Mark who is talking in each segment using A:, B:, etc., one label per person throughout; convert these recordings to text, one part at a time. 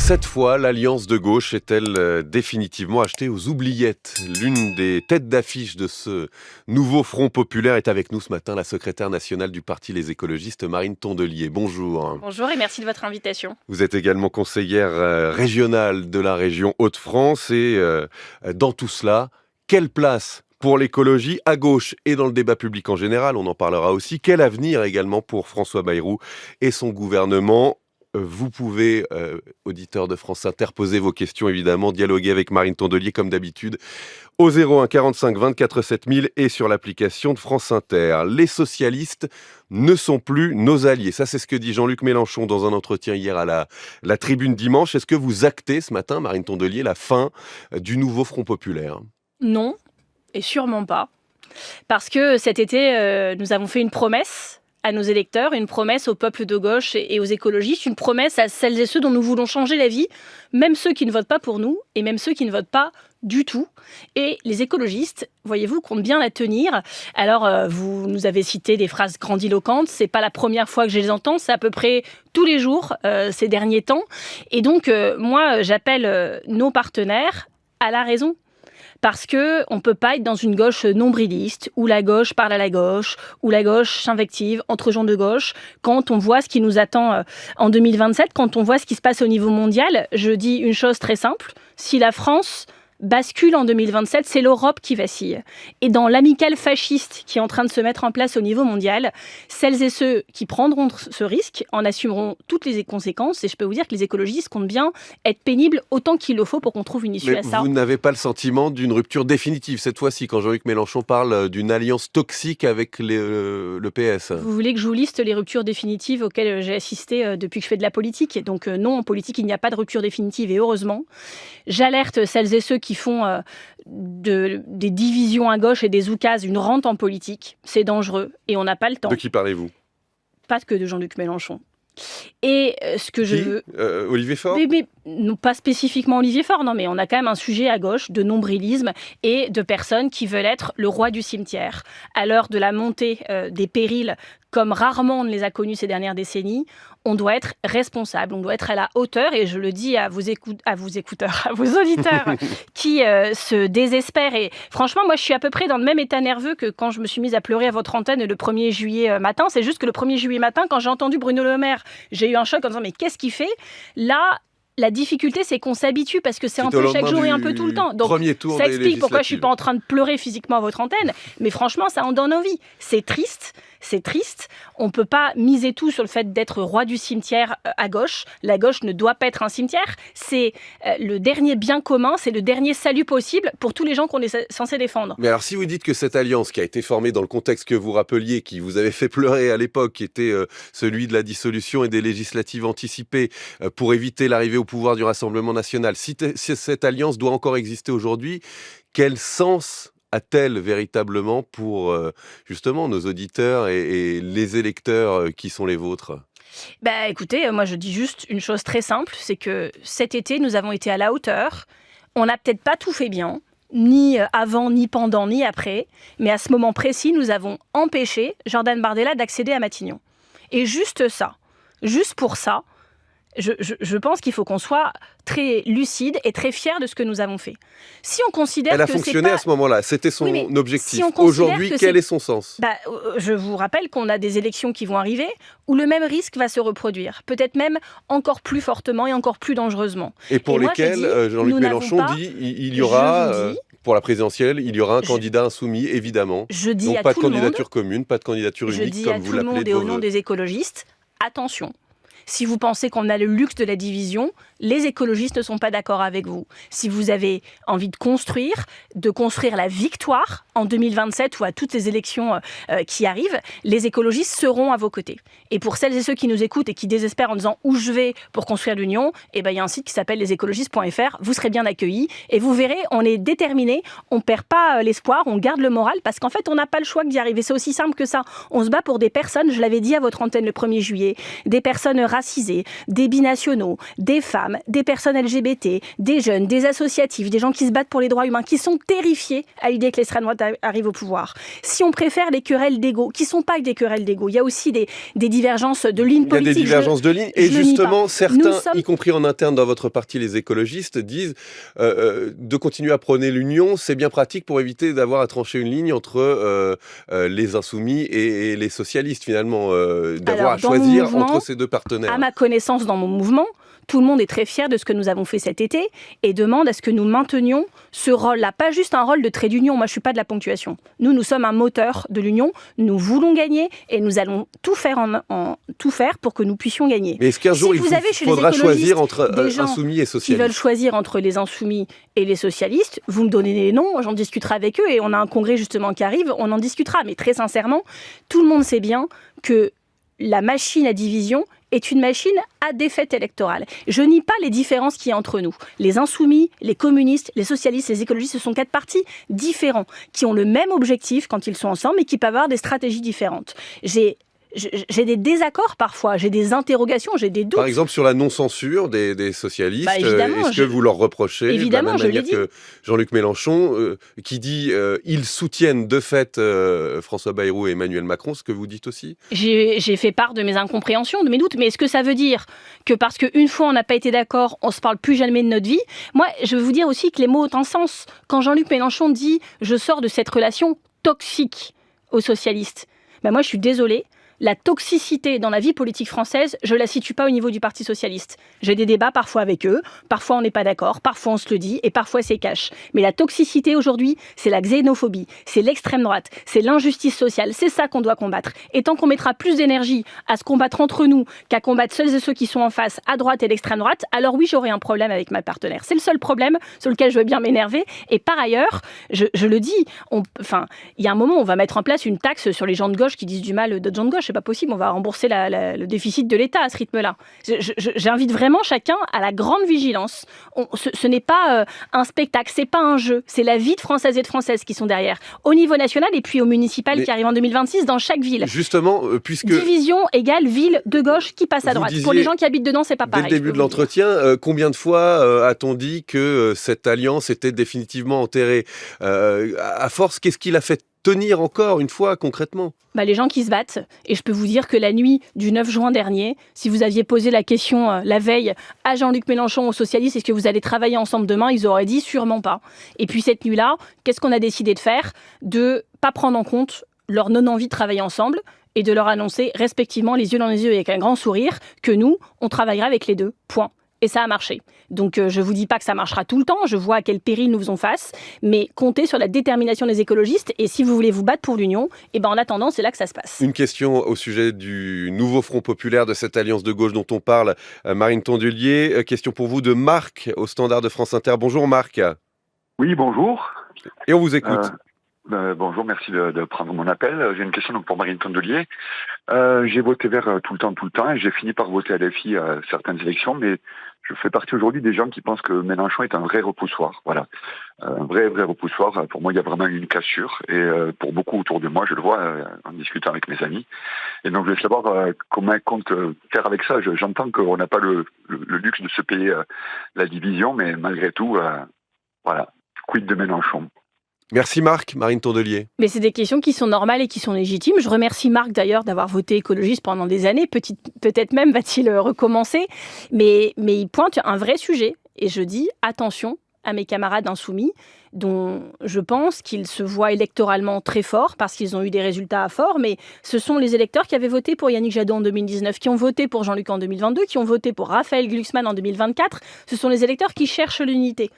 A: Cette fois, l'Alliance de gauche est-elle définitivement achetée aux oubliettes? L'une des têtes d'affiche de ce nouveau Front populaire est avec nous ce matin, la secrétaire nationale du parti Les Écologistes, Marine Tondelier. Bonjour.
B: Bonjour et merci de votre invitation.
A: Vous êtes également conseillère régionale de la région Hauts-de-France et dans tout cela, quelle place pour l'écologie à gauche et dans le débat public en général, on en parlera aussi. Quel avenir également pour François Bayrou et son gouvernement? Vous pouvez, auditeurs de France Inter, poser vos questions évidemment, dialoguer avec Marine Tondelier comme d'habitude au 01 45 24 7000 et sur l'application de France Inter. Les socialistes ne sont plus nos alliés. Ça, c'est ce que dit Jean-Luc Mélenchon dans un entretien hier à la Tribune Dimanche. Est-ce que vous actez ce matin, Marine Tondelier, la fin du nouveau Front populaire?
B: Non, et sûrement pas. Parce que cet été, nous avons fait une promesse à nos électeurs, une promesse au peuple de gauche et aux écologistes, une promesse à celles et ceux dont nous voulons changer la vie, même ceux qui ne votent pas pour nous et même ceux qui ne votent pas du tout. Et les écologistes, voyez-vous, comptent bien la tenir. Alors, vous nous avez cité des phrases grandiloquentes, c'est pas la première fois que je les entends, c'est à peu près tous les jours ces derniers temps. Et donc, moi, j'appelle nos partenaires à la raison. Parce qu'on ne peut pas être dans une gauche nombriliste, où la gauche parle à la gauche, où la gauche s'invective entre gens de gauche. Quand on voit ce qui nous attend en 2027, quand on voit ce qui se passe au niveau mondial, je dis une chose très simple, si la France bascule en 2027, c'est l'Europe qui vacille. Et dans l'amicale fasciste qui est en train de se mettre en place au niveau mondial, celles et ceux qui prendront ce risque en assumeront toutes les conséquences. Et je peux vous dire que les écologistes comptent bien être pénibles autant qu'il le faut pour qu'on trouve une issue à ça.
A: Vous n'avez pas le sentiment d'une rupture définitive cette fois-ci, quand Jean-Luc Mélenchon parle d'une alliance toxique avec le PS?
B: Vous voulez que je vous liste les ruptures définitives auxquelles j'ai assisté depuis que je fais de la politique? Donc non, en politique, il n'y a pas de rupture définitive et heureusement. J'alerte celles et ceux qui font des divisions à gauche et des oukases une rente en politique. C'est dangereux et on n'a pas le temps.
A: De qui parlez-vous?
B: Pas que de Jean-Luc Mélenchon. Et ce que je veux...
A: Olivier Faure?
B: Mais non, pas spécifiquement Olivier Faure, non, mais on a quand même un sujet à gauche de nombrilisme et de personnes qui veulent être le roi du cimetière. À l'heure de la montée des périls, comme rarement on ne les a connus ces dernières décennies, on doit être responsable, on doit être à la hauteur, et je le dis à vos écouteurs, à vos auditeurs qui se désespèrent. Et franchement, moi, je suis à peu près dans le même état nerveux que quand je me suis mise à pleurer à votre antenne le 1er juillet matin. C'est juste que le 1er juillet matin, quand j'ai entendu Bruno Le Maire, j'ai eu un choc en disant « mais qu'est-ce qu'il fait ?» Là, la difficulté, c'est qu'on s'habitue parce que c'est un peu chaque jour et un peu tout le temps. Donc, ça explique pourquoi je ne suis pas en train de pleurer physiquement à votre antenne. Mais franchement, ça en donne envie. C'est triste. On ne peut pas miser tout sur le fait d'être roi du cimetière à gauche. La gauche ne doit pas être un cimetière. C'est le dernier bien commun, c'est le dernier salut possible pour tous les gens qu'on est censé défendre.
A: Mais alors, si vous dites que cette alliance qui a été formée dans le contexte que vous rappeliez, qui vous avait fait pleurer à l'époque, qui était celui de la dissolution et des législatives anticipées pour éviter l'arrivée au pouvoir du Rassemblement national, si cette alliance doit encore exister aujourd'hui, quel sens a-t-elle véritablement pour justement nos auditeurs et les électeurs qui sont les vôtres?
B: Écoutez, moi je dis juste une chose très simple, c'est que cet été nous avons été à la hauteur. On n'a peut-être pas tout fait bien, ni avant, ni pendant, ni après, mais à ce moment précis, nous avons empêché Jordan Bardella d'accéder à Matignon. Et juste ça, juste pour ça, je pense qu'il faut qu'on soit très lucide et très fier de ce que nous avons fait. Si on considère
A: Elle a fonctionné à ce moment-là, c'était son objectif. Aujourd'hui, quel est son sens?
B: Je vous rappelle qu'on a des élections qui vont arriver où le même risque va se reproduire, peut-être même encore plus fortement et encore plus dangereusement.
A: Et pour lesquels Jean-Luc Mélenchon dit il y aura... Pour la présidentielle, il y aura un candidat insoumis, évidemment. Donc pas de candidature commune, pas de candidature unique, comme vous l'appelez.
B: Je dis à tout le monde et au nom des écologistes, attention. Si vous pensez qu'on a le luxe de la division, les écologistes ne sont pas d'accord avec vous. Si vous avez envie de construire la victoire en 2027 ou à toutes les élections qui arrivent, les écologistes seront à vos côtés. Et pour celles et ceux qui nous écoutent et qui désespèrent en disant où je vais pour construire l'union, il y a un site qui s'appelle lesécologistes.fr, vous serez bien accueillis et vous verrez, on est déterminés, on ne perd pas l'espoir, on garde le moral parce qu'en fait, on n'a pas le choix d'y arriver. C'est aussi simple que ça. On se bat pour des personnes, je l'avais dit à votre antenne le 1er juillet, des personnes racisés, des binationaux, des femmes, femmes, des personnes LGBT, des jeunes, des associatifs, des gens qui se battent pour les droits humains, qui sont terrifiés à l'idée que l'extrême droite arrive au pouvoir. Si on préfère les querelles d'ego, qui ne sont pas que des querelles d'ego, il y a aussi des divergences de lignes politiques.
A: Il y a des divergences de lignes, et justement, certains, y compris en interne dans votre parti, les écologistes, disent de continuer à prôner l'union, c'est bien pratique pour éviter d'avoir à trancher une ligne entre les insoumis et les socialistes, finalement, d'avoir à choisir entre ces deux partenaires.
B: À ma connaissance, dans mon mouvement, tout le monde est très fier de ce que nous avons fait cet été et demande à ce que nous maintenions ce rôle-là. Pas juste un rôle de trait d'union. Moi, je ne suis pas de la ponctuation. Nous sommes un moteur de l'union. Nous voulons gagner et nous allons tout faire, tout faire pour que nous puissions gagner.
A: Mais est-ce qu'un jour, il faudra choisir entre insoumis et socialistes ?
B: Qui veulent choisir entre les insoumis et les socialistes, vous me donnez les noms, j'en discuterai avec eux et on a un congrès justement qui arrive, on en discutera. Mais très sincèrement, tout le monde sait bien que la machine à division est une machine à défaite électorale. Je nie pas les différences qu'il y a entre nous. Les insoumis, les communistes, les socialistes, les écologistes, ce sont 4 partis différents qui ont le même objectif quand ils sont ensemble et qui peuvent avoir des stratégies différentes. J'ai des désaccords parfois, j'ai des interrogations, j'ai des doutes.
A: Par exemple, sur la non-censure des socialistes, est-ce que vous leur reprochez
B: évidemment,
A: de la même manière que Jean-Luc Mélenchon, qui dit ils soutiennent de fait François Bayrou et Emmanuel Macron, ce que vous dites aussi ?
B: J'ai fait part de mes incompréhensions, de mes doutes, mais est-ce que ça veut dire que parce qu'une fois on n'a pas été d'accord, on ne se parle plus jamais de notre vie ? Moi, je veux vous dire aussi que les mots ont un sens. Quand Jean-Luc Mélenchon dit « je sors de cette relation toxique aux socialistes », moi je suis désolée. La toxicité dans la vie politique française, je ne la situe pas au niveau du Parti socialiste. J'ai des débats parfois avec eux, parfois on n'est pas d'accord, parfois on se le dit et parfois c'est cash. Mais la toxicité aujourd'hui, c'est la xénophobie, c'est l'extrême droite, c'est l'injustice sociale, c'est ça qu'on doit combattre. Et tant qu'on mettra plus d'énergie à se combattre entre nous qu'à combattre celles et ceux qui sont en face, à droite et l'extrême droite, alors oui, j'aurai un problème avec ma partenaire. C'est le seul problème sur lequel je veux bien m'énerver. Et par ailleurs, je le dis, il y a un moment où on va mettre en place une taxe sur les gens de gauche qui disent du mal d'autres gens de gauche. C'est pas possible, on va rembourser le déficit de l'État à ce rythme-là. J'invite vraiment chacun à la grande vigilance. Ce n'est pas un spectacle, c'est pas un jeu, c'est la vie de Françaises et de Françaises qui sont derrière, au niveau national et puis au municipal qui arrive en 2026 dans chaque ville.
A: Justement, puisque...
B: Division égale ville de gauche qui passe à droite. Pour les gens qui habitent dedans, c'est pas pareil.
A: Dès le début de l'entretien, combien de fois a-t-on dit que cette alliance était définitivement enterrée ? À force, qu'est-ce qui l'a fait tenir encore une fois concrètement ?
B: Les gens qui se battent. Et je peux vous dire que la nuit du 9 juin dernier, si vous aviez posé la question la veille à Jean-Luc Mélenchon, aux socialistes, est-ce que vous allez travailler ensemble demain ? Ils auraient dit sûrement pas. Et puis cette nuit-là, qu'est-ce qu'on a décidé de faire ? De pas prendre en compte leur non-envie de travailler ensemble et de leur annoncer respectivement les yeux dans les yeux et avec un grand sourire que nous, on travaillera avec les deux. Point. Et ça a marché. Donc je ne vous dis pas que ça marchera tout le temps, je vois à quel péril nous faisons face, mais comptez sur la détermination des écologistes, et si vous voulez vous battre pour l'union, en attendant, c'est là que ça se passe.
A: Une question au sujet du nouveau Front populaire, de cette alliance de gauche dont on parle, Marine Tondelier. Question pour vous de Marc, au Standard de France Inter. Bonjour Marc.
C: Oui, bonjour.
A: Et on vous écoute.
C: Bonjour, merci de prendre mon appel. J'ai une question pour Marine Tondelier. J'ai voté vert tout le temps et j'ai fini par voter à LFI à certaines élections, mais je fais partie aujourd'hui des gens qui pensent que Mélenchon est un vrai repoussoir. Voilà, un vrai repoussoir. Pour moi, il y a vraiment une cassure et pour beaucoup autour de moi, je le vois en discutant avec mes amis. Et donc, je voulais savoir comment elle compte faire avec ça. J'entends qu'on n'a pas le luxe de se payer la division, mais malgré tout, voilà, quid de Mélenchon ?
A: Merci Marc, Marine Tondelier.
B: Mais c'est des questions qui sont normales et qui sont légitimes. Je remercie Marc d'ailleurs d'avoir voté écologiste pendant des années. Peut-être même va-t-il recommencer. Mais il pointe un vrai sujet. Et je dis attention à mes camarades insoumis, dont je pense qu'ils se voient électoralement très forts parce qu'ils ont eu des résultats forts. Mais ce sont les électeurs qui avaient voté pour Yannick Jadot en 2019, qui ont voté pour Jean-Luc en 2022, qui ont voté pour Raphaël Glucksmann en 2024. Ce sont les électeurs qui cherchent l'unité.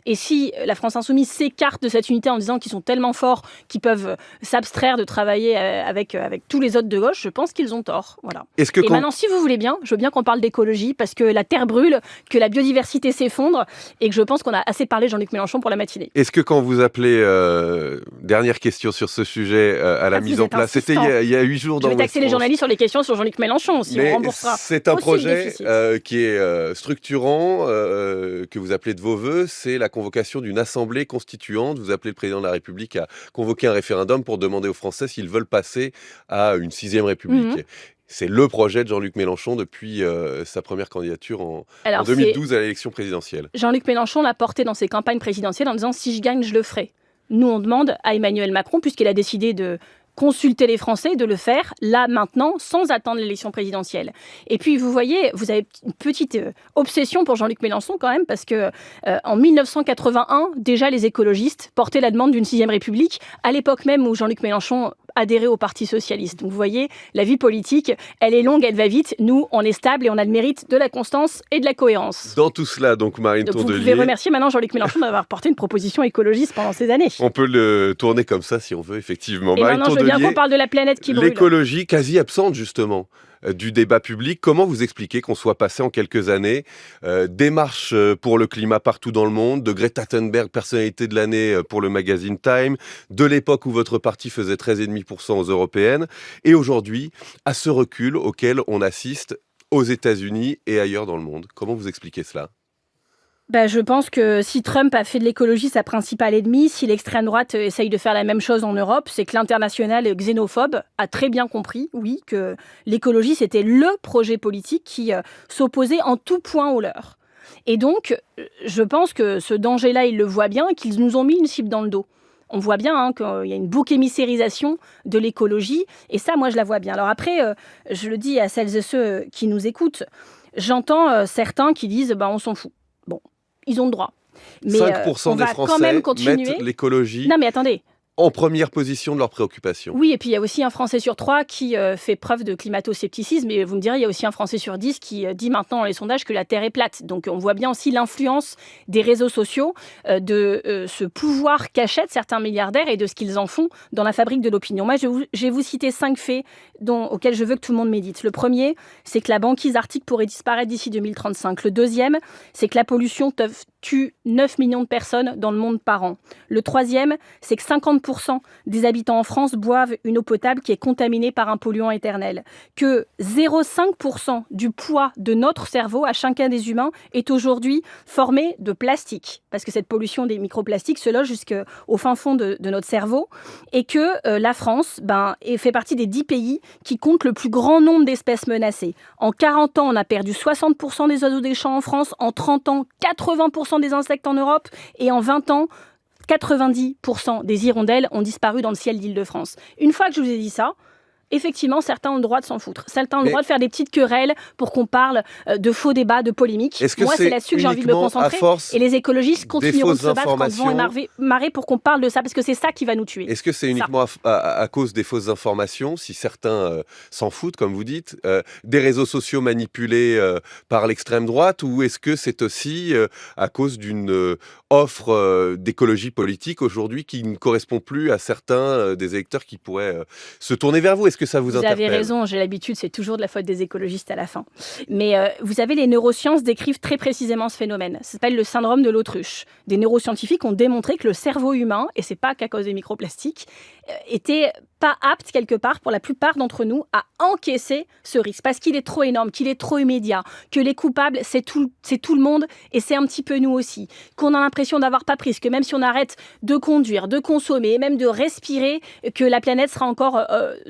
B: Et si la France Insoumise s'écarte de cette unité en disant qu'ils sont tellement forts qu'ils peuvent s'abstraire de travailler avec tous les autres de gauche, je pense qu'ils ont tort. Voilà. Maintenant, si vous voulez bien, je veux bien qu'on parle d'écologie parce que la terre brûle, que la biodiversité s'effondre et que je pense qu'on a assez parlé de Jean-Luc Mélenchon pour la matinée.
A: Est-ce que quand vous appelez, dernière question sur ce sujet, à la mise en place, c'était il y a 8 jours dans Ouest France.
B: Je vais taxer les journalistes sur les questions sur Jean-Luc Mélenchon, si on remboursera.
A: C'est un projet qui est structurant, que vous appelez de vos voeux, c'est la convocation d'une assemblée constituante. Vous appelez le président de la République à convoquer un référendum pour demander aux Français s'ils veulent passer à une 6e République. C'est le projet de Jean-Luc Mélenchon depuis sa première candidature en
B: Alors,
A: 2012 à l'élection présidentielle.
B: Jean-Luc Mélenchon l'a porté dans ses campagnes présidentielles en disant « si je gagne, je le ferai ». Nous, on demande à Emmanuel Macron, puisqu'il a décidé de consulter les Français, de le faire là, maintenant, sans attendre l'élection présidentielle. Et puis, vous voyez, vous avez une petite obsession pour Jean-Luc Mélenchon quand même, parce que en 1981, déjà, les écologistes portaient la demande d'une 6e République, à l'époque même où Jean-Luc Mélenchon adhérait au Parti Socialiste. Donc, vous voyez, la vie politique, elle est longue, elle va vite. Nous, on est stable et on a le mérite de la constance et de la cohérence.
A: Dans tout cela, donc, Marine Tondelier...
B: Vous pouvez remercier maintenant Jean-Luc Mélenchon d'avoir porté une proposition écologiste pendant ces années.
A: On peut le tourner comme ça, si on veut, effectivement.
B: Et
A: Marine
B: maintenant, je veux bien qu'on parle de la planète qui brûle.
A: L'écologie quasi absente, justement, du débat public. Comment vous expliquez qu'on soit passé en quelques années des marches pour le climat partout dans le monde, de Greta Thunberg, personnalité de l'année pour le magazine Time, de l'époque où votre parti faisait 13,5% aux européennes, et aujourd'hui, à ce recul auquel on assiste aux États-Unis et ailleurs dans le monde? Comment vous expliquez cela?
B: Je pense que si Trump a fait de l'écologie sa principale ennemie, si l'extrême droite essaye de faire la même chose en Europe, c'est que l'international xénophobe a très bien compris, oui, que l'écologie, c'était le projet politique qui s'opposait en tout point au leur. Et donc, je pense que ce danger-là, ils le voient bien et qu'ils nous ont mis une cible dans le dos. On voit bien qu'il y a une bouc émissérisation de l'écologie, et ça, moi, je la vois bien. Alors après, je le dis à celles et ceux qui nous écoutent, j'entends certains qui disent « on s'en fout ». Bon. Ils ont le droit. Mais
A: 5% des Français mettent l'écologie
B: non, mais attendez.
A: En première position de leurs préoccupations.
B: Oui, et puis il y a aussi un Français sur 3 qui fait preuve de climato-scepticisme. Et vous me direz, il y a aussi un Français sur 10 qui dit maintenant dans les sondages que la Terre est plate. Donc on voit bien aussi l'influence des réseaux sociaux, de ce pouvoir qu'achètent certains milliardaires et de ce qu'ils en font dans la fabrique de l'opinion. Moi, je vais vous citer 5 faits auxquels je veux que tout le monde médite. Le premier, c'est que la banquise arctique pourrait disparaître d'ici 2035. Le deuxième, c'est que la pollution tue 9 millions de personnes dans le monde par an. Le troisième, c'est que 50% des habitants en France boivent une eau potable qui est contaminée par un polluant éternel. Que 0,5% du poids de notre cerveau, à chacun des humains, est aujourd'hui formé de plastique. Parce que cette pollution des microplastiques se loge jusqu'au fin fond de notre cerveau. Et que la France fait partie des 10 pays qui comptent le plus grand nombre d'espèces menacées. En 40 ans, on a perdu 60% des oiseaux des champs en France. En 30 ans, 80% des insectes en Europe. Et en 20 ans, 90% des hirondelles ont disparu dans le ciel d'Île-de-France. Une fois que je vous ai dit ça, effectivement, certains ont le droit de s'en foutre. Certains ont le droit de faire des petites querelles pour qu'on parle de faux débats, de polémiques. Moi, c'est là-dessus que j'ai envie de me concentrer. Et les écologistes continueront de se battre quand vent et marée pour qu'on parle de ça, parce que c'est ça qui va nous tuer.
A: Est-ce que c'est uniquement à cause des fausses informations, si certains s'en foutent, comme vous dites, des réseaux sociaux manipulés par l'extrême droite, ou est-ce que c'est aussi à cause d'une offre d'écologie politique aujourd'hui qui ne correspond plus à certains des électeurs qui pourraient se tourner vers vous? Est-ce que ça vous interpelle?
B: Vous avez raison, j'ai l'habitude, c'est toujours de la faute des écologistes à la fin. Mais vous savez, les neurosciences décrivent très précisément ce phénomène. Ça s'appelle le syndrome de l'autruche. Des neuroscientifiques ont démontré que le cerveau humain, et c'est pas qu'à cause des microplastiques, était pas apte quelque part pour la plupart d'entre nous à encaisser ce risque parce qu'il est trop énorme, qu'il est trop immédiat, que les coupables c'est tout le monde et c'est un petit peu nous aussi, qu'on a l'impression d'avoir pas prise, que même si on arrête de conduire, de consommer, même de respirer, que la planète sera encore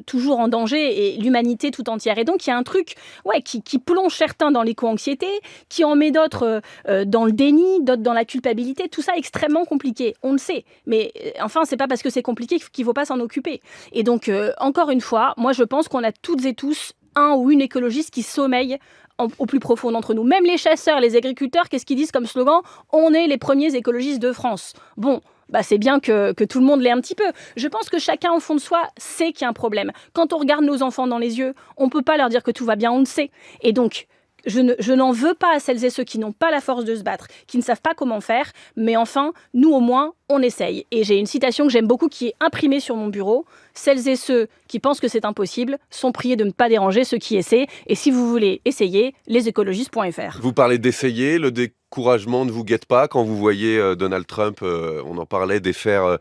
B: toujours en danger et l'humanité tout entière. Et donc il y a un truc qui plonge certains dans l'éco-anxiété, qui en met d'autres dans le déni, d'autres dans la culpabilité, tout ça est extrêmement compliqué, on le sait, mais enfin c'est pas parce que c'est compliqué qu'il faut pas s'en occuper. Et donc, encore une fois, moi je pense qu'on a toutes et tous un ou une écologiste qui sommeille au plus profond d'entre nous. Même les chasseurs, les agriculteurs, qu'est-ce qu'ils disent comme slogan? On est les premiers écologistes de France. Bon, c'est bien que tout le monde l'ait un petit peu. Je pense que chacun, au fond de soi, sait qu'il y a un problème. Quand on regarde nos enfants dans les yeux, on ne peut pas leur dire que tout va bien, on le sait. Et donc, je n'en veux pas à celles et ceux qui n'ont pas la force de se battre, qui ne savent pas comment faire, mais enfin, nous au moins, on essaye. Et j'ai une citation que j'aime beaucoup qui est imprimée sur mon bureau. Celles et ceux qui pensent que c'est impossible sont priés de ne pas déranger ceux qui essaient. Et si vous voulez essayer, lesécologistes.fr.
A: Vous parlez d'essayer, le découragement ne vous guette pas quand vous voyez Donald Trump, on en parlait, défaire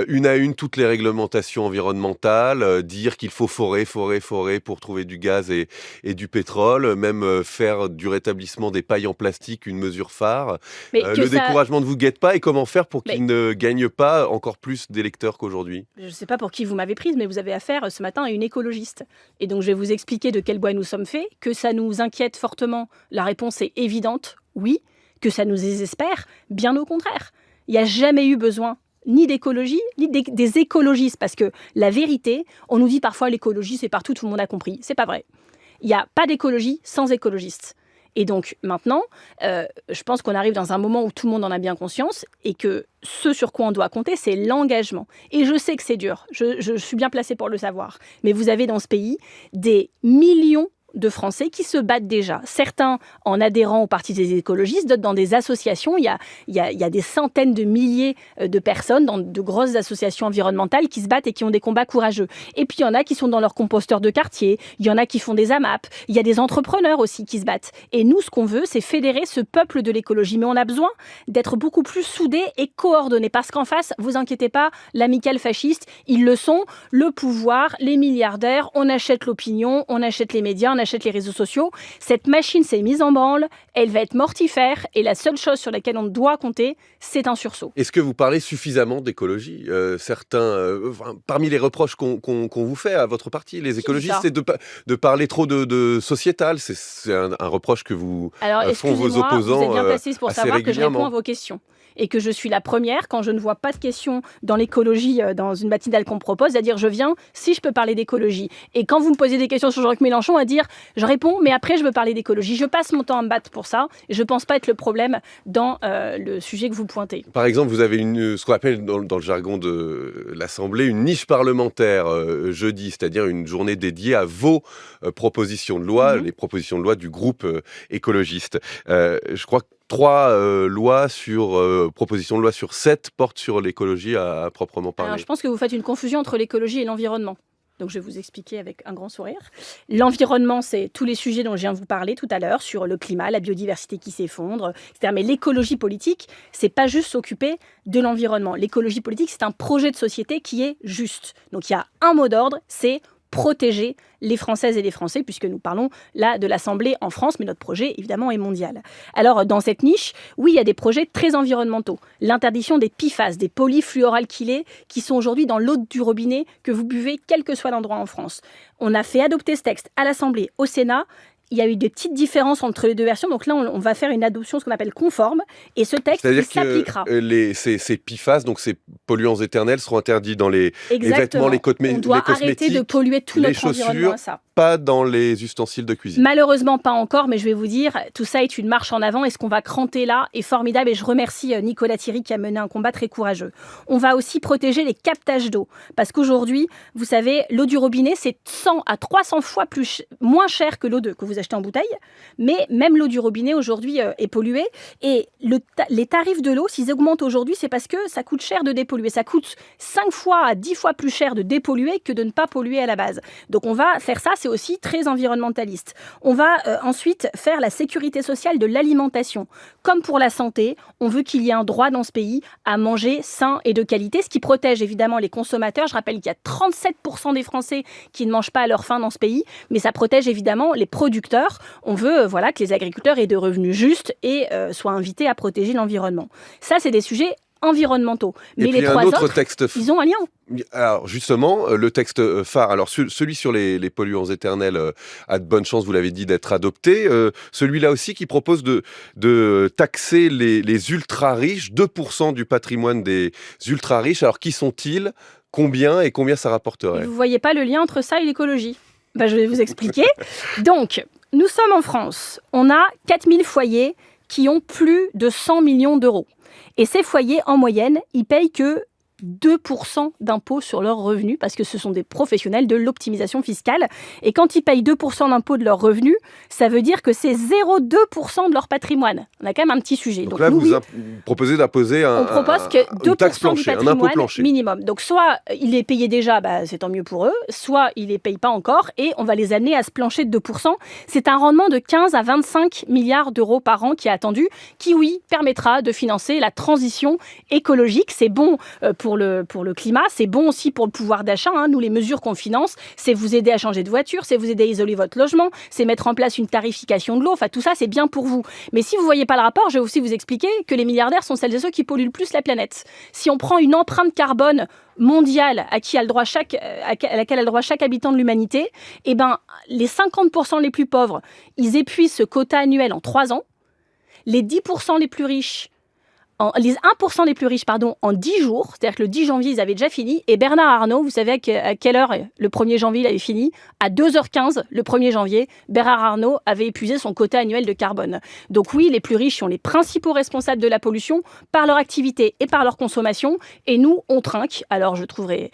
A: une à une toutes les réglementations environnementales, dire qu'il faut forer pour trouver du gaz et du pétrole, même faire du rétablissement des pailles en plastique une mesure phare. Le découragement ne vous guette pas et comment faire pour qu'il ne ne gagne pas encore plus d'électeurs qu'aujourd'hui?
B: Je ne sais pas pour qui vous m'avez prise, mais vous avez affaire ce matin à une écologiste. Et donc je vais vous expliquer de quel bois nous sommes faits, que ça nous inquiète fortement. La réponse est évidente, oui. Que ça nous désespère, bien au contraire. Il n'y a jamais eu besoin ni d'écologie, ni des écologistes, parce que la vérité, on nous dit parfois l'écologie c'est partout, tout le monde a compris. C'est pas vrai. Il n'y a pas d'écologie sans écologistes. Et donc maintenant, je pense qu'on arrive dans un moment où tout le monde en a bien conscience et que ce sur quoi on doit compter, c'est l'engagement. Et je sais que c'est dur, je suis bien placée pour le savoir. Mais vous avez dans ce pays des millions de Français qui se battent déjà. Certains en adhérant au Parti des écologistes, d'autres dans des associations. Il y a des centaines de milliers de personnes dans de grosses associations environnementales qui se battent et qui ont des combats courageux. Et puis il y en a qui sont dans leurs composteurs de quartier, il y en a qui font des AMAP, il y a des entrepreneurs aussi qui se battent. Et nous, ce qu'on veut, c'est fédérer ce peuple de l'écologie. Mais on a besoin d'être beaucoup plus soudés et coordonnés. Parce qu'en face, vous inquiétez pas, l'amicale fasciste, ils le sont, le pouvoir, les milliardaires, on achète l'opinion, on achète les médias, on achète les réseaux sociaux. Cette machine s'est mise en branle, elle va être mortifère et la seule chose sur laquelle on doit compter, c'est un sursaut.
A: Est-ce que vous parlez suffisamment d'écologie? Parmi les reproches qu'on vous fait à votre parti, les écologistes, c'est de parler trop de sociétal. C'est un reproche que vous font vos opposants
B: vous êtes bien placés pour
A: assez
B: savoir que je
A: régulièrement.
B: réponds à vos questions. Et que je suis la première, quand je ne vois pas de questions dans l'écologie, dans une matinale qu'on me propose, à dire je viens si je peux parler d'écologie. Et quand vous me posez des questions sur Jean-Luc Mélenchon, à dire je réponds, mais après je veux parler d'écologie. Je passe mon temps à me battre pour ça. Et je ne pense pas être le problème dans le sujet que vous pointez.
A: Par exemple, vous avez ce qu'on appelle dans le jargon de l'Assemblée une niche parlementaire jeudi, c'est-à-dire une journée dédiée à vos propositions de loi, les propositions de loi du groupe écologiste. Je crois que 3 propositions de loi sur 7 portent sur l'écologie à proprement parler.
B: Alors, je pense que vous faites une confusion entre l'écologie et l'environnement. Donc, je vais vous expliquer avec un grand sourire. L'environnement, c'est tous les sujets dont je viens de vous parler tout à l'heure, sur le climat, la biodiversité qui s'effondre, etc. Mais l'écologie politique, c'est pas juste s'occuper de l'environnement. L'écologie politique, c'est un projet de société qui est juste. Donc, il y a un mot d'ordre, c'est protéger les Françaises et les Français, puisque nous parlons là de l'Assemblée en France, mais notre projet, évidemment, est mondial. Alors, dans cette niche, oui, il y a des projets très environnementaux. L'interdiction des PFAS, des polyfluoroalkylés, qui sont aujourd'hui dans l'eau du robinet que vous buvez, quel que soit l'endroit en France. On a fait adopter ce texte à l'Assemblée, au Sénat. Il y a eu des petites différences entre les deux versions. Donc là, on va faire une adoption, ce qu'on appelle conforme. Et ce texte, il s'appliquera.
A: C'est-à-dire que ces PFAS, donc ces polluants éternels, seront interdits dans les vêtements, les cosmétiques,
B: on doit arrêter de polluer tout notre environnement à ça.
A: Pas dans les ustensiles de cuisine.
B: Malheureusement, pas encore, mais je vais vous dire, tout ça est une marche en avant et ce qu'on va cranter là est formidable et je remercie Nicolas Thierry qui a mené un combat très courageux. On va aussi protéger les captages d'eau parce qu'aujourd'hui, vous savez, l'eau du robinet, c'est 100 à 300 fois moins cher que l'eau que vous achetez en bouteille, mais même l'eau du robinet aujourd'hui est polluée et les tarifs de l'eau, s'ils augmentent aujourd'hui, c'est parce que ça coûte cher de dépolluer. Ça coûte 5 fois à 10 fois plus cher de dépolluer que de ne pas polluer à la base. Donc on va faire ça, c'est aussi très environnementaliste. On va ensuite faire la sécurité sociale de l'alimentation. Comme pour la santé, on veut qu'il y ait un droit dans ce pays à manger sain et de qualité, ce qui protège évidemment les consommateurs. Je rappelle qu'il y a 37% des Français qui ne mangent pas à leur faim dans ce pays, mais ça protège évidemment les producteurs. On veut que les agriculteurs aient de revenus justes et soient invités à protéger l'environnement. Ça, c'est des sujets environnementaux. Mais les trois autres, ils ont un lien.
A: Alors justement, le texte phare, alors celui sur les polluants éternels a de bonnes chances, vous l'avez dit, d'être adopté. Celui-là aussi qui propose de taxer les ultra-riches, 2% du patrimoine des ultra-riches. Alors qui sont-ils? Combien et combien ça rapporterait?
B: Vous ne voyez pas le lien entre ça et l'écologie? Je vais vous expliquer. Donc, nous sommes en France. On a 4000 foyers qui ont plus de 100 millions d'euros. Et ces foyers, en moyenne, ils payent que 2% d'impôts sur leurs revenus parce que ce sont des professionnels de l'optimisation fiscale. Et quand ils payent 2% d'impôts de leurs revenus, ça veut dire que c'est 0,2% de leur patrimoine. On a quand même un petit sujet.
A: Donc là, vous proposez d'imposer
B: on propose que 2% du patrimoine minimum. Donc soit il est payé déjà, c'est tant mieux pour eux, soit il les paye pas encore et on va les amener à ce plancher de 2%. C'est un rendement de 15 à 25 milliards d'euros par an qui est attendu, qui, oui, permettra de financer la transition écologique. C'est bon pour pour le climat, c'est bon aussi pour le pouvoir d'achat. Nous, les mesures qu'on finance, c'est vous aider à changer de voiture, c'est vous aider à isoler votre logement, c'est mettre en place une tarification de l'eau. Enfin, tout ça, c'est bien pour vous. Mais si vous ne voyez pas le rapport, je vais aussi vous expliquer que les milliardaires sont celles et ceux qui polluent le plus la planète. Si on prend une empreinte carbone mondiale à laquelle a le droit chaque habitant de l'humanité, eh ben, les 50% les plus pauvres, ils épuisent ce quota annuel en 3 ans. Les 10% les plus riches, les 1% les plus riches, en 10 jours, c'est-à-dire que le 10 janvier, ils avaient déjà fini. Et Bernard Arnault, vous savez à quelle heure le 1er janvier, il avait fini ? À 2h15, le 1er janvier, Bernard Arnault avait épuisé son quota annuel de carbone. Donc oui, les plus riches sont les principaux responsables de la pollution par leur activité et par leur consommation. Et nous, on trinque. Alors je trouverais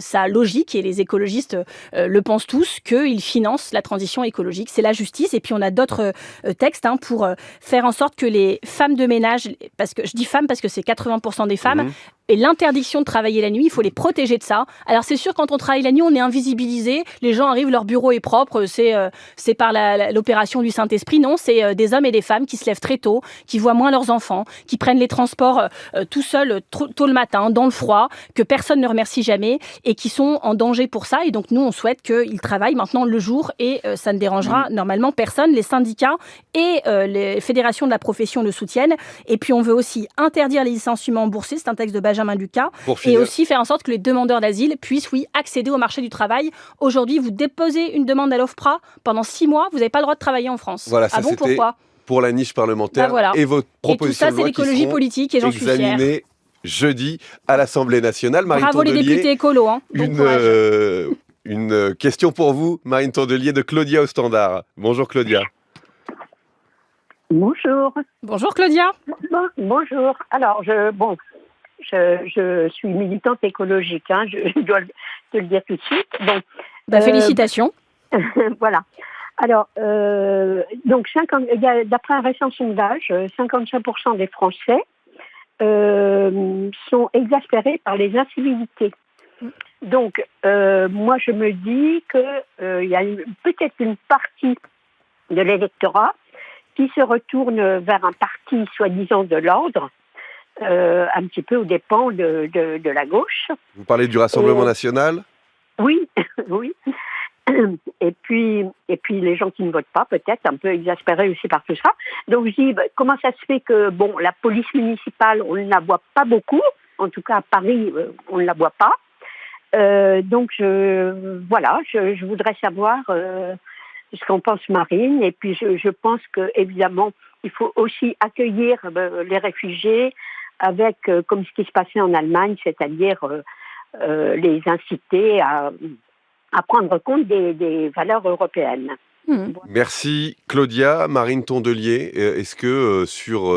B: ça logique, et les écologistes le pensent tous, qu'ils financent la transition écologique. C'est la justice. Et puis on a d'autres textes pour faire en sorte que les femmes de ménage, parce que je dis femmes parce que c'est 80% des femmes, et l'interdiction de travailler la nuit, il faut les protéger de ça. Alors c'est sûr, quand on travaille la nuit, on est invisibilisé, les gens arrivent, leur bureau est propre, c'est par l'opération du Saint-Esprit. Non, c'est des hommes et des femmes qui se lèvent très tôt, qui voient moins leurs enfants, qui prennent les transports tout seuls tôt le matin, dans le froid, que personne ne remercie jamais, et qui sont en danger pour ça. Et donc nous, on souhaite qu'ils travaillent maintenant le jour, et ça ne dérangera normalement personne. Les syndicats et les fédérations de la profession le soutiennent. Et puis on veut aussi interdire les licenciements boursiers, c'est un texte de Benjamin Lucas, et aussi faire en sorte que les demandeurs d'asile puissent, accéder au marché du travail. Aujourd'hui, vous déposez une demande à l'OFPRA, pendant 6 mois, vous n'avez pas le droit de travailler en France.
A: Voilà, ça
B: bon, pourquoi ?
A: Pour la niche parlementaire,
B: voilà.
A: Et votre proposition
B: et
A: de
B: tout ça,
A: loi
B: c'est l'écologie politique, et j'en suis fière.
A: Jeudi à l'Assemblée nationale. Marine
B: Bravo
A: Tondelier,
B: les députés écolos.
A: une question pour vous, Marine Tondelier, de Claudia au Standard. Bonjour Claudia.
D: Bonjour.
B: Bonjour Claudia.
D: Bonjour. Alors, je suis militante écologique, je dois te le dire tout de suite.
B: Félicitations.
D: Voilà. Alors, d'après un récent sondage, 55% des Français sont exaspérés par les incivilités. Donc, moi, je me dis qu'il y a peut-être une partie de l'électorat qui se retourne vers un parti soi-disant de l'ordre, un petit peu aux dépens de la gauche.
A: Vous parlez du Rassemblement national ?
D: Oui, oui. Et puis les gens qui ne votent pas, peut-être un peu exaspérés aussi par tout ça. Donc je dis, comment ça se fait que la police municipale, on ne la voit pas beaucoup, en tout cas à Paris, on ne la voit pas. Donc je voudrais savoir ce qu'en pense Marine. Et puis je pense que évidemment, il faut aussi accueillir les réfugiés avec, comme ce qui se passait en Allemagne, c'est-à-dire les inciter à prendre compte des valeurs européennes.
A: Merci Claudia. Marine Tondelier, est-ce que sur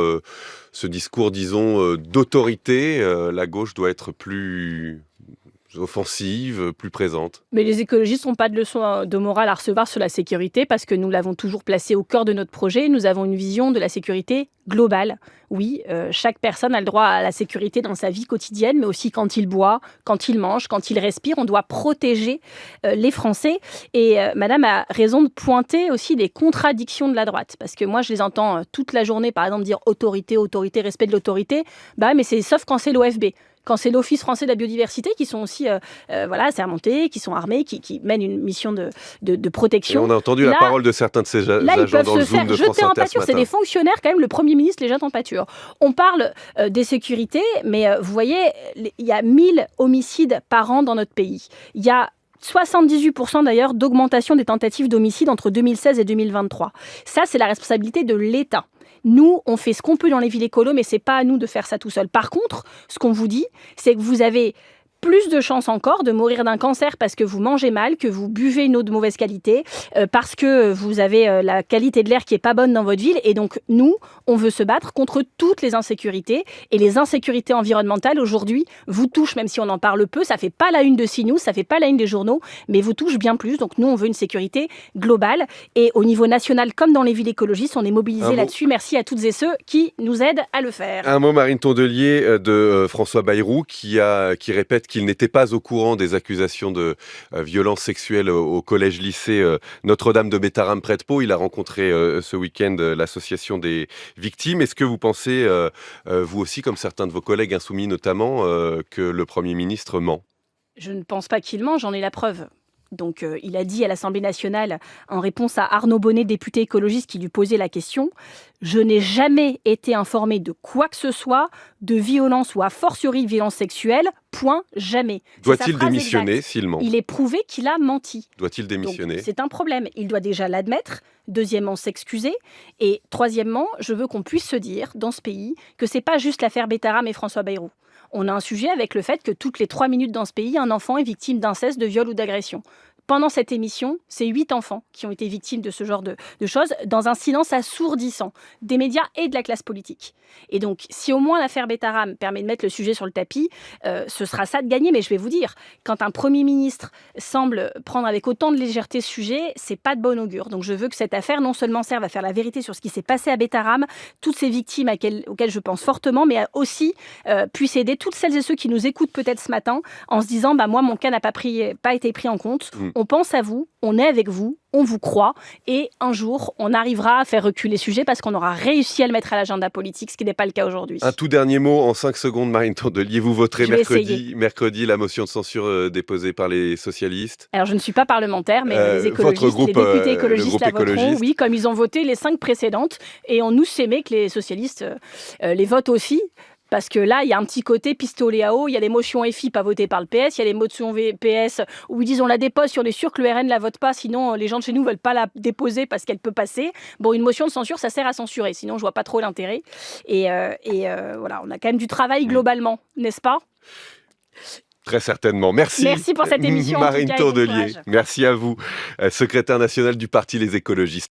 A: ce discours, disons, d'autorité, la gauche doit être plus offensive, plus présente ?
B: Mais les écologistes n'ont pas de leçon de morale à recevoir sur la sécurité, parce que nous l'avons toujours placé au cœur de notre projet. Nous avons une vision de la sécurité globale. Oui, chaque personne a le droit à la sécurité dans sa vie quotidienne, mais aussi quand il boit, quand il mange, quand il respire. On doit protéger les Français. Et Madame a raison de pointer aussi les contradictions de la droite. Parce que moi, je les entends toute la journée, par exemple, dire autorité, respect de l'autorité. Mais c'est sauf quand c'est l'OFB. Quand c'est l'Office français de la biodiversité, qui sont aussi assermentés, qui sont armés, qui mènent une mission de protection.
A: Et on a entendu la parole de certains de ces agents dans le Zoom de France Inter ce matin.
B: C'est des fonctionnaires, quand même, le Premier ministre les jette en pâture. On parle des sécurités, mais vous voyez, il y a 1000 homicides par an dans notre pays. Il y a 78% d'ailleurs d'augmentation des tentatives d'homicide entre 2016 et 2023. Ça, c'est la responsabilité de l'État. Nous, on fait ce qu'on peut dans les villes écolo, mais c'est pas à nous de faire ça tout seul. Par contre, ce qu'on vous dit, c'est que vous avez plus de chances encore de mourir d'un cancer parce que vous mangez mal, que vous buvez une eau de mauvaise qualité, parce que vous avez la qualité de l'air qui est pas bonne dans votre ville. Et donc, nous, on veut se battre contre toutes les insécurités. Et les insécurités environnementales, aujourd'hui, vous touchent, même si on en parle peu. Ça fait pas la une de CNews, ça fait pas la une des journaux, mais vous touche bien plus. Donc, nous, on veut une sécurité globale. Et au niveau national, comme dans les villes écologistes, on est mobilisés là-dessus. Merci à toutes et ceux qui nous aident à le faire.
A: Un mot, Marine Tondelier, de François Bayrou, qui répète qu'il n'était pas au courant des accusations de violences sexuelles au collège-lycée Notre-Dame de Bétharram près de Pau. Il a rencontré ce week-end l'association des victimes. Est-ce que vous pensez, vous aussi, comme certains de vos collègues insoumis notamment, que le Premier ministre ment ?
B: Je ne pense pas qu'il ment, j'en ai la preuve. Donc, il a dit à l'Assemblée nationale, en réponse à Arnaud Bonnet, député écologiste, qui lui posait la question, « Je n'ai jamais été informé de quoi que ce soit, de violence ou a fortiori de violence sexuelle, point, jamais. »
A: Doit-il démissionner s'il ment ?
B: Il est prouvé qu'il a menti.
A: Doit-il démissionner ?
B: Donc, c'est un problème. Il doit déjà l'admettre. Deuxièmement, s'excuser. Et troisièmement, je veux qu'on puisse se dire, dans ce pays, que c'est pas juste l'affaire Bétharram et François Bayrou. On a un sujet avec le fait que toutes les 3 minutes dans ce pays, un enfant est victime d'inceste, de viol ou d'agression. Pendant cette émission, c'est 8 enfants qui ont été victimes de ce genre de choses, dans un silence assourdissant des médias et de la classe politique. Et donc, si au moins l'affaire Bétharram permet de mettre le sujet sur le tapis, ce sera ça de gagner. Mais je vais vous dire, quand un Premier ministre semble prendre avec autant de légèreté ce sujet, c'est pas de bon augure. Donc je veux que cette affaire non seulement serve à faire la vérité sur ce qui s'est passé à Bétharram, toutes ces victimes auxquelles je pense fortement, mais aussi puisse aider toutes celles et ceux qui nous écoutent peut-être ce matin en se disant, moi, mon cas n'a pas été pris en compte. On pense à vous, on est avec vous, on vous croit, et un jour, on arrivera à faire reculer le sujet parce qu'on aura réussi à le mettre à l'agenda politique, ce qui n'est pas le cas aujourd'hui.
A: Un tout dernier mot en 5 secondes, Marine Tondelier. Vous voterez mercredi la motion de censure déposée par les socialistes.
B: Alors, je ne suis pas parlementaire, mais les écologistes, les députés écologistes la voteront, oui, comme ils ont voté les 5 précédentes, et on nous aimait que les socialistes les votent aussi. Parce que là, il y a un petit côté pistolet à eau. Il y a les motions FI pas votées par le PS. Il y a les motions PS où ils disent on la dépose si on est sûr que le RN ne la vote pas. Sinon, les gens de chez nous ne veulent pas la déposer parce qu'elle peut passer. Bon, une motion de censure, ça sert à censurer. Sinon, je vois pas trop l'intérêt. Et voilà, on a quand même du travail globalement, n'est-ce pas ?
A: Très certainement. Merci
B: pour cette émission.
A: Marine
B: en tout cas,
A: Tondelier. Merci à vous, secrétaire nationale du parti Les Écologistes.